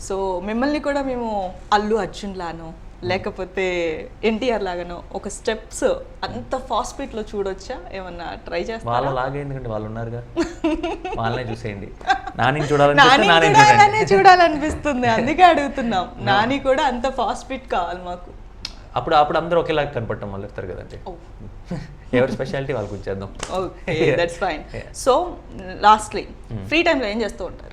So మిమ్మల్ని కూడా మేము అల్లు అర్జున్ లానో లేకపోతే ఎన్టీఆర్ లాగానో ఒక స్టెప్స్ అంత ఫాస్ట్ స్పీడ్ లో చూడొచ్చా, ఏమన్నా ట్రై చేస్తారా? వాళ్ళ లాగా ఎందుకంటే వాళ్ళు ఉన్నారుగా, వాళ్ళనే చూసేయండి. నాని చూడాలనిపిస్తే నాని చూడాలనిపిస్తుంది, అందుకే అడుగుతున్నాం. నాని కూడా అంత ఫాస్ట్ స్పీడ్ కావాలి మాకు. అప్పుడు అందరూ ఒకేలాగా కనపడటం వాళ్ళు ఇస్తారు కదండి. ఎవరి స్పెషాలిటీ వాళ్ళకి వచ్చేద్దాం. Okay, that's fine. So lastly free టైంలో ఏం చేస్తూ ఉంటారు?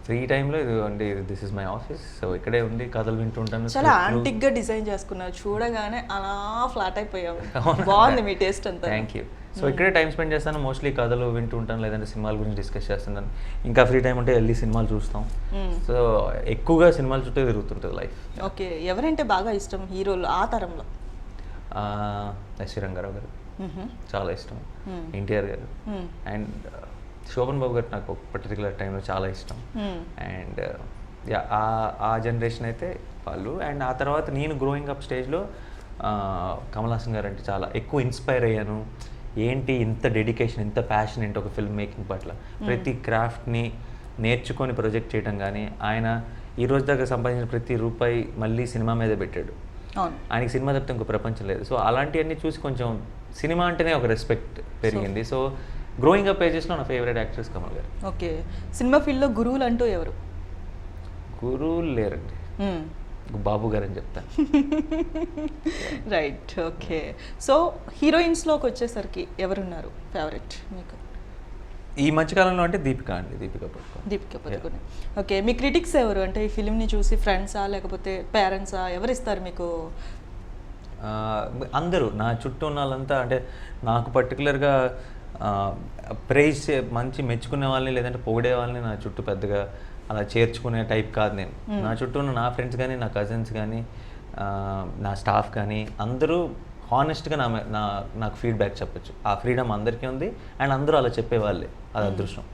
ఫ్రీ టైంలో ఇది అండి, this is my office. So ఇక్కడే ఉండి కథలు వింటూ ఉంటాను. చాలా యాంటిక్ గా డిజైన్ చేసుకున్నారు, చూడగానే అలా ఫ్లాట్ అయిపోయాము. బాగుంది మీ టేస్ట్ అంతా. Thank you. సో ఇక్కడే టైం స్పెండ్ చేస్తాను, మోస్ట్లీ కథలు వింటూ ఉంటాను, లేదంటే సినిమాల గురించి డిస్కస్ చేస్తున్నాను. ఇంకా ఫ్రీ టైం ఉంటే వెళ్ళి సినిమాలు చూస్తాం. సో ఎక్కువగా సినిమాల చుట్టూ తిరుగుతుంటుంది లైఫ్. ఓకే, ఎవరంటే బాగా ఇష్టం హీరోలు ఆ తరంలో? ఎస్వి రంగారావు గారు చాలా ఇష్టం, ఎన్టీఆర్ గారు, అండ్ శోభన్ బాబు గారు నాకు ఒక పర్టికులర్ టైంలో చాలా ఇష్టం. అండ్ ఆ జనరేషన్ అయితే వాళ్ళు. అండ్ ఆ తర్వాత నేను గ్రోయింగ్ అప్ స్టేజ్లో కమల్ హాసన్ గారు అంటే చాలా ఎక్కువ ఇన్స్పైర్ అయ్యాను. ఏంటి ఇంత డెడికేషన్, ఇంత ప్యాషన్ ఏంటి ఒక ఫిల్మ్ మేకింగ్ పట్ల, ప్రతి క్రాఫ్ట్ని నేర్చుకొని ప్రొజెక్ట్ చేయడం. కానీ ఆయన ఈ రోజు దాకా సంపాదించిన ప్రతి రూపాయి మళ్ళీ సినిమా మీద పెట్టాడు. ఆయనకి సినిమా తప్పితే ఇంకో ప్రపంచం లేదు. సో అలాంటివన్నీ చూసి కొంచెం సినిమా అంటేనే ఒక రెస్పెక్ట్ పెరిగింది. సో గ్రోయింగ్ అప్ ఏజెస్లో నా ఫేవరెట్ యాక్ట్రెస్ కమల్ గారు. ఓకే, సినిమా ఫీల్డ్లో గురువులు అంటూ ఎవరు? గురువులు లేరండి, బాబు గారు అని చెప్తాను. Right, okay. సో హీరోయిన్స్లోకి వచ్చేసరికి ఎవరున్నారు ఫేవరెట్ మీకు? ఈ మధ్యకాలంలో అంటే దీపిక పదుకొనే. ఓకే, మీ క్రిటిక్స్ ఎవరు? అంటే ఈ ఫిలింని చూసి ఫ్రెండ్సా లేకపోతే పేరెంట్సా, ఎవరు ఇస్తారు మీకు? అందరూ నా చుట్టూ ఉన్న వాళ్ళంతా. అంటే నాకు పర్టికులర్గా ప్రైజ్ మంచి మెచ్చుకునే వాళ్ళని లేదంటే పొగిడే వాళ్ళని నా చుట్టూ పెద్దగా అలా చేర్చుకునే టైప్ కాదు నేను. నా చుట్టూ ఉన్న నా ఫ్రెండ్స్ కానీ, నా కజిన్స్ కానీ, నా స్టాఫ్ కానీ అందరూ హానెస్ట్గా నాకు ఫీడ్బ్యాక్ చెప్పచ్చు. ఆ ఫ్రీడమ్ అందరికీ ఉంది, అండ్ అందరూ అలా చెప్పేవాళ్ళే. అది అదృష్టం.